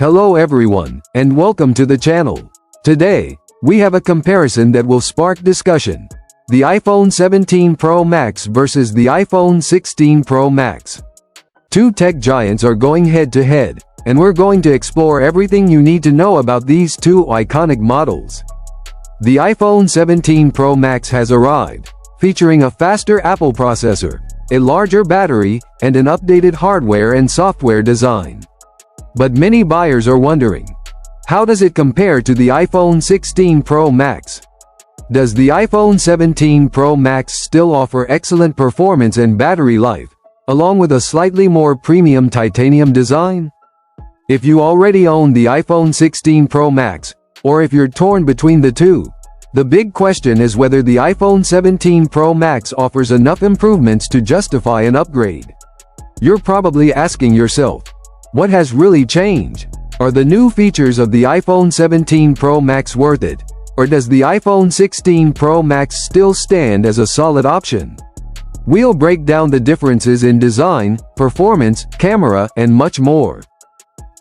Hello everyone, and welcome to the channel. Today, we have a comparison that will spark discussion. The iPhone 17 Pro Max versus the iPhone 16 Pro Max. Two tech giants are going head to head, and we're going to explore everything you need to know about these two iconic models. The iPhone 17 Pro Max has arrived, featuring a faster Apple processor, a larger battery, and an updated hardware and software design. But many buyers are wondering, how does it compare to the iPhone 16 Pro Max? Does the iPhone 17 Pro Max still offer excellent performance and battery life, along with a slightly more premium titanium design? If you already own the iPhone 16 Pro Max, or if you're torn between the two, the big question is whether the iPhone 17 Pro Max offers enough improvements to justify an upgrade. You're probably asking yourself, what has really changed? Are the new features of the iPhone 17 Pro Max worth it? Or does the iPhone 16 Pro Max still stand as a solid option? We'll break down the differences in design, performance, camera, and much more.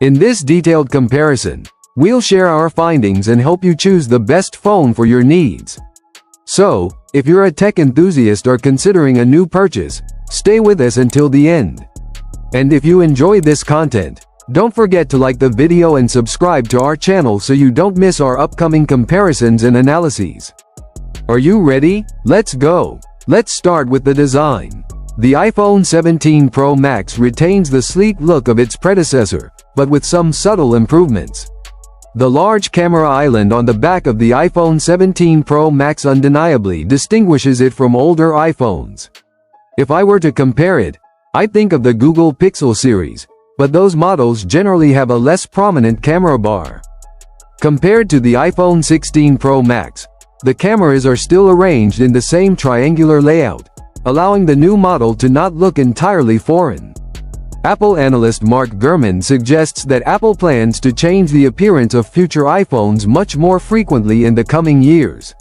In this detailed comparison, we'll share our findings and help you choose the best phone for your needs. So, if you're a tech enthusiast or considering a new purchase, stay with us until the end. And if you enjoy this content, don't forget to like the video and subscribe to our channel so you don't miss our upcoming comparisons and analyses. Are you ready? Let's go! Let's start with the design. The iPhone 17 Pro Max retains the sleek look of its predecessor, but with some subtle improvements. The large camera island on the back of the iPhone 17 Pro Max undeniably distinguishes it from older iPhones. If I were to compare it, I'd think of the Google Pixel series, but those models generally have a less prominent camera bar. Compared to the iPhone 16 Pro Max, the cameras are still arranged in the same triangular layout, allowing the new model to not look entirely foreign. Apple analyst Mark Gurman suggests that Apple plans to change the appearance of future iPhones much more frequently in the coming years.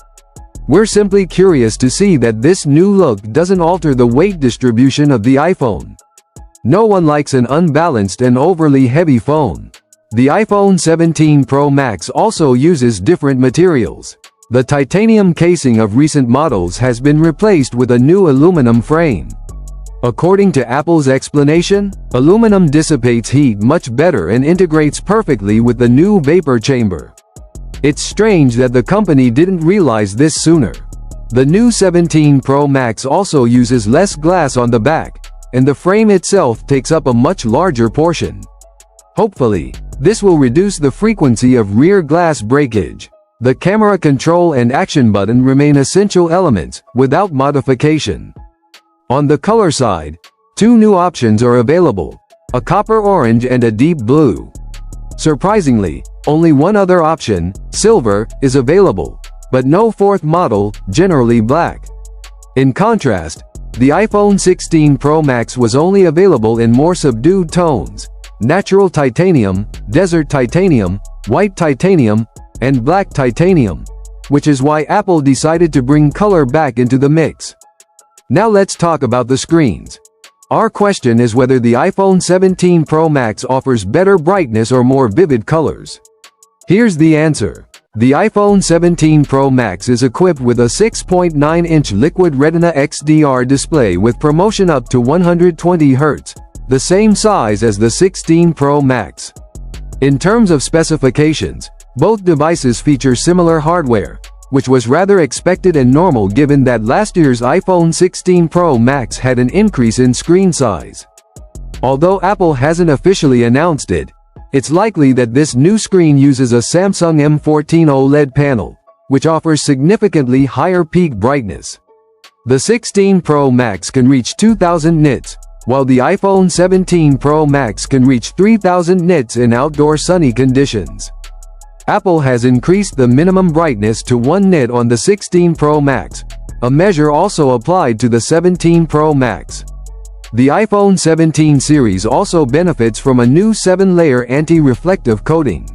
We're simply curious to see that this new look doesn't alter the weight distribution of the iPhone. No one likes an unbalanced and overly heavy phone. The iPhone 17 Pro Max also uses different materials. The titanium casing of recent models has been replaced with a new aluminum frame. According to Apple's explanation, aluminum dissipates heat much better and integrates perfectly with the new vapor chamber. It's strange that the company didn't realize this sooner. The new 17 Pro Max also uses less glass on the back, and the frame itself takes up a much larger portion. Hopefully, this will reduce the frequency of rear glass breakage. The camera control and action button remain essential elements, without modification. On the color side, two new options are available, a copper orange and a deep blue. Surprisingly, only one other option, silver, is available, but no fourth model, generally black. In contrast, the iPhone 16 Pro Max was only available in more subdued tones, natural titanium, desert titanium, white titanium, and black titanium, which is why Apple decided to bring color back into the mix. Now let's talk about the screens. Our question is whether the iPhone 17 Pro Max offers better brightness or more vivid colors. Here's the answer. The iPhone 17 Pro Max is equipped with a 6.9-inch Liquid Retina XDR display with promotion up to 120 Hz, the same size as the 16 Pro Max. In terms of specifications, both devices feature similar hardware, which was rather expected and normal given that last year's iPhone 16 Pro Max had an increase in screen size. Although Apple hasn't officially announced it, it's likely that this new screen uses a Samsung M14 OLED panel, which offers significantly higher peak brightness. The 16 Pro Max can reach 2000 nits, while the iPhone 17 Pro Max can reach 3000 nits in outdoor sunny conditions. Apple has increased the minimum brightness to 1 nit on the 16 Pro Max, a measure also applied to the 17 Pro Max. The iPhone 17 series also benefits from a new 7-layer anti-reflective coating.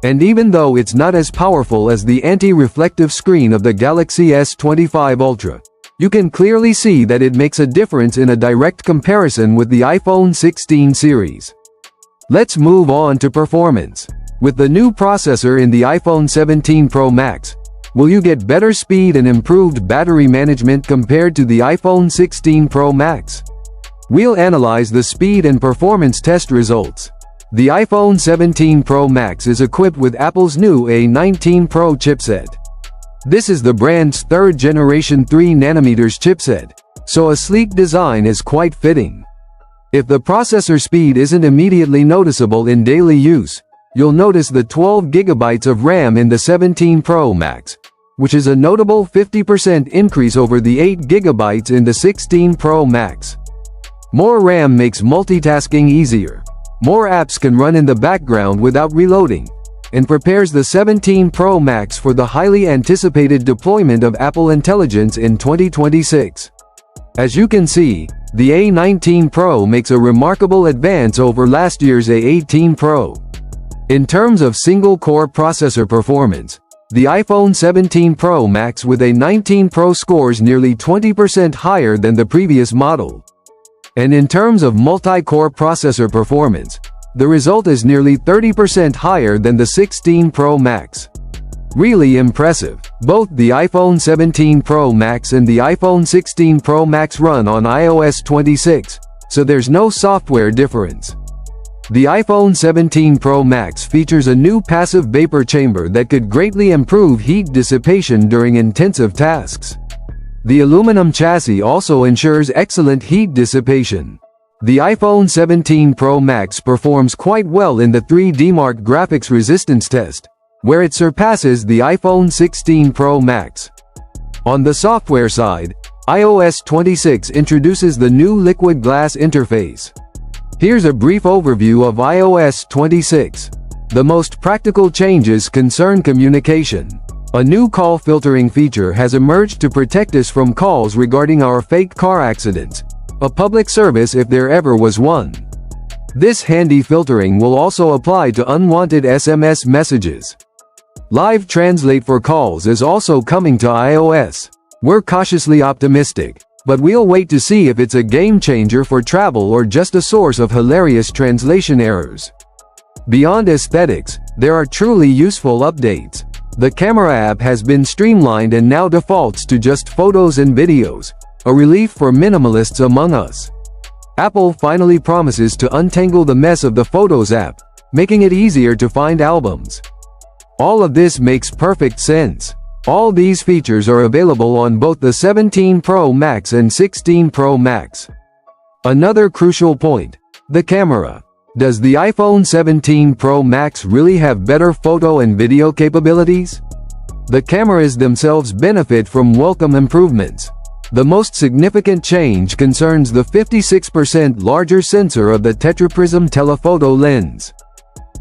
And even though it's not as powerful as the anti-reflective screen of the Galaxy S25 Ultra, you can clearly see that it makes a difference in a direct comparison with the iPhone 16 series. Let's move on to performance. With the new processor in the iPhone 17 Pro Max, will you get better speed and improved battery management compared to the iPhone 16 Pro Max? We'll analyze the speed and performance test results. The iPhone 17 Pro Max is equipped with Apple's new A19 Pro chipset. This is the brand's third generation 3nm chipset, so a sleek design is quite fitting. If the processor speed isn't immediately noticeable in daily use, you'll notice the 12 GB of RAM in the 17 Pro Max, which is a notable 50% increase over the 8 GB in the 16 Pro Max. More RAM makes multitasking easier. More apps can run in the background without reloading, and prepares the 17 Pro Max for the highly anticipated deployment of Apple Intelligence in 2026. As you can see, the A19 Pro makes a remarkable advance over last year's A18 Pro. In terms of single-core processor performance, the iPhone 17 Pro Max with A19 Pro scores nearly 20% higher than the previous model. And in terms of multi-core processor performance, the result is nearly 30% higher than the 16 Pro Max. Really impressive. Both the iPhone 17 Pro Max and the iPhone 16 Pro Max run on iOS 26, so there's no software difference. The iPhone 17 Pro Max features a new passive vapor chamber that could greatly improve heat dissipation during intensive tasks. The aluminum chassis also ensures excellent heat dissipation. The iPhone 17 Pro Max performs quite well in the 3D Mark graphics resistance test, where it surpasses the iPhone 16 Pro Max. On the software side, iOS 26 introduces the new liquid glass interface. Here's a brief overview of iOS 26. The most practical changes concern communication. A new call filtering feature has emerged to protect us from calls regarding our fake car accidents, a public service if there ever was one. This handy filtering will also apply to unwanted SMS messages. Live Translate for calls is also coming to iOS. We're cautiously optimistic, but we'll wait to see if it's a game changer for travel or just a source of hilarious translation errors. Beyond aesthetics, there are truly useful updates. The camera app has been streamlined and now defaults to just photos and videos, a relief for minimalists among us. Apple finally promises to untangle the mess of the Photos app, making it easier to find albums. All of this makes perfect sense. All these features are available on both the 17 Pro Max and 16 Pro Max. Another crucial point: the camera. Does the iPhone 17 Pro Max really have better photo and video capabilities? The cameras themselves benefit from welcome improvements. The most significant change concerns the 56% larger sensor of the tetraprism telephoto lens.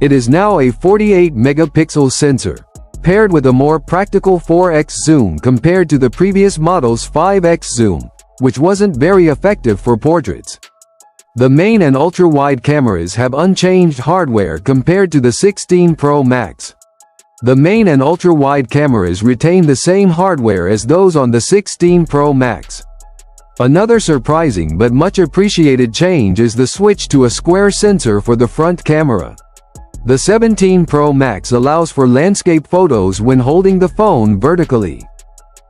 It is now a 48-megapixel sensor, paired with a more practical 4x zoom compared to the previous model's 5x zoom, which wasn't very effective for portraits. The main and ultra-wide cameras have unchanged hardware compared to the 16 Pro Max. The main and ultra-wide cameras retain the same hardware as those on the 16 Pro Max. Another surprising but much appreciated change is the switch to a square sensor for the front camera. The 17 Pro Max allows for landscape photos when holding the phone vertically.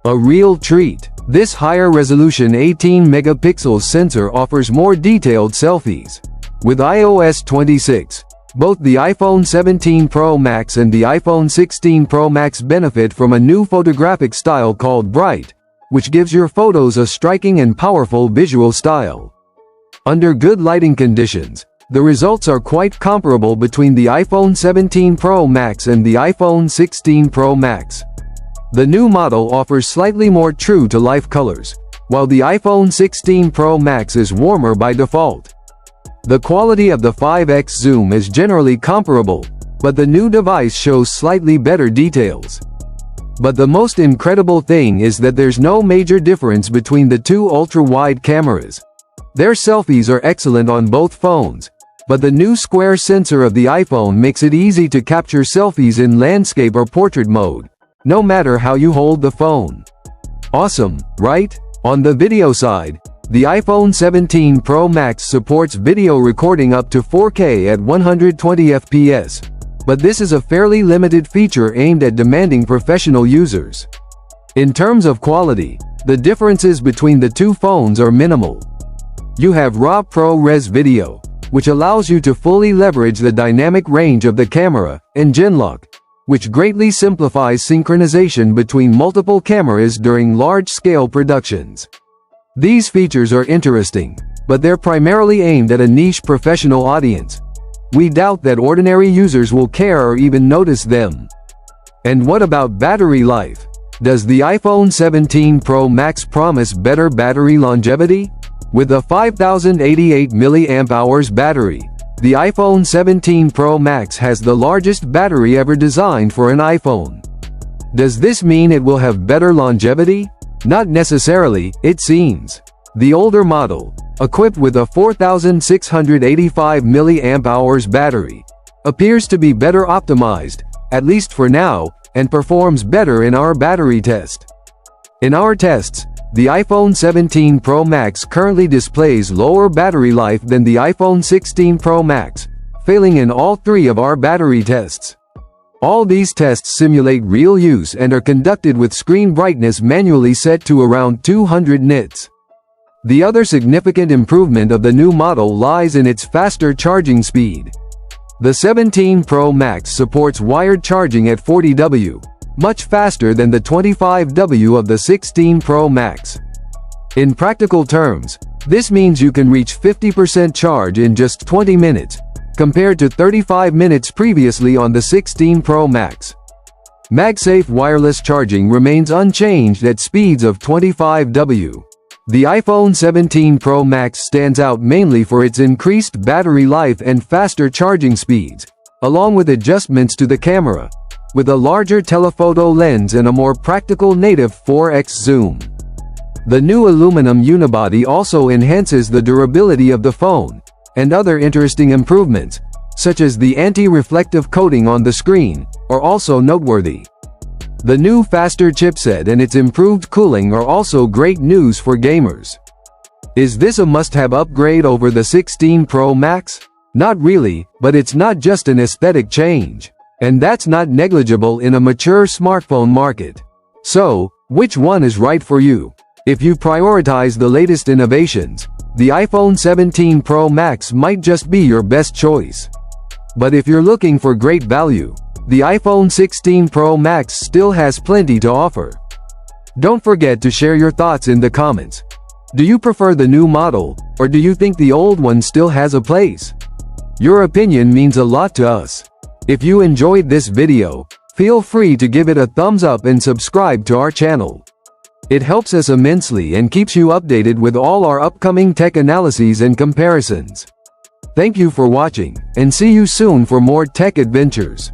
A real treat. This higher resolution 18-megapixel sensor offers more detailed selfies. With iOS 26, both the iPhone 17 Pro Max and the iPhone 16 Pro Max benefit from a new photographic style called Bright, which gives your photos a striking and powerful visual style. Under good lighting conditions, the results are quite comparable between the iPhone 17 Pro Max and the iPhone 16 Pro Max. The new model offers slightly more true-to-life colors, while the iPhone 16 Pro Max is warmer by default. The quality of the 5x zoom is generally comparable, but the new device shows slightly better details. But the most incredible thing is that there's no major difference between the two ultra-wide cameras. Their selfies are excellent on both phones, but the new square sensor of the iPhone makes it easy to capture selfies in landscape or portrait mode, no matter how you hold the phone. Awesome, right? On the video side, The iPhone 17 Pro Max supports video recording up to 4K at 120 FPS, but this is a fairly limited feature aimed at demanding professional users. In terms of quality, the differences between the two phones are minimal. You have RAW ProRes video, which allows you to fully leverage the dynamic range of the camera, and Genlock, which greatly simplifies synchronization between multiple cameras during large-scale productions. These features are interesting, but they're primarily aimed at a niche professional audience. We doubt that ordinary users will care or even notice them. And what about battery life? Does the iPhone 17 Pro Max promise better battery longevity? With a 5088 mAh battery, the iPhone 17 Pro Max has the largest battery ever designed for an iPhone. Does this mean it will have better longevity? Not necessarily, it seems. The older model, equipped with a 4685 mAh battery, appears to be better optimized, at least for now, and performs better in our battery test. In our tests, the iPhone 17 Pro Max currently displays lower battery life than the iPhone 16 Pro Max, failing in all three of our battery tests. All these tests simulate real use and are conducted with screen brightness manually set to around 200 nits. The other significant improvement of the new model lies in its faster charging speed. The 17 Pro Max supports wired charging at 40W, much faster than the 25W of the 16 Pro Max. In practical terms, this means you can reach 50% charge in just 20 minutes, compared to 35 minutes previously on the 16 Pro Max. MagSafe wireless charging remains unchanged at speeds of 25W. The iPhone 17 Pro Max stands out mainly for its increased battery life and faster charging speeds, along with adjustments to the camera, with a larger telephoto lens and a more practical native 4x zoom. The new aluminum unibody also enhances the durability of the phone, and other interesting improvements, such as the anti-reflective coating on the screen, are also noteworthy. The new faster chipset and its improved cooling are also great news for gamers. Is this a must-have upgrade over the 16 Pro Max? Not really, but it's not just an aesthetic change. And that's not negligible in a mature smartphone market. So, which one is right for you? If you prioritize the latest innovations, the iPhone 17 Pro Max might just be your best choice. But if you're looking for great value, the iPhone 16 Pro Max still has plenty to offer. Don't forget to share your thoughts in the comments. Do you prefer the new model, or do you think the old one still has a place? Your opinion means a lot to us. If you enjoyed this video, feel free to give it a thumbs up and subscribe to our channel. It helps us immensely and keeps you updated with all our upcoming tech analyses and comparisons. Thank you for watching, and see you soon for more tech adventures.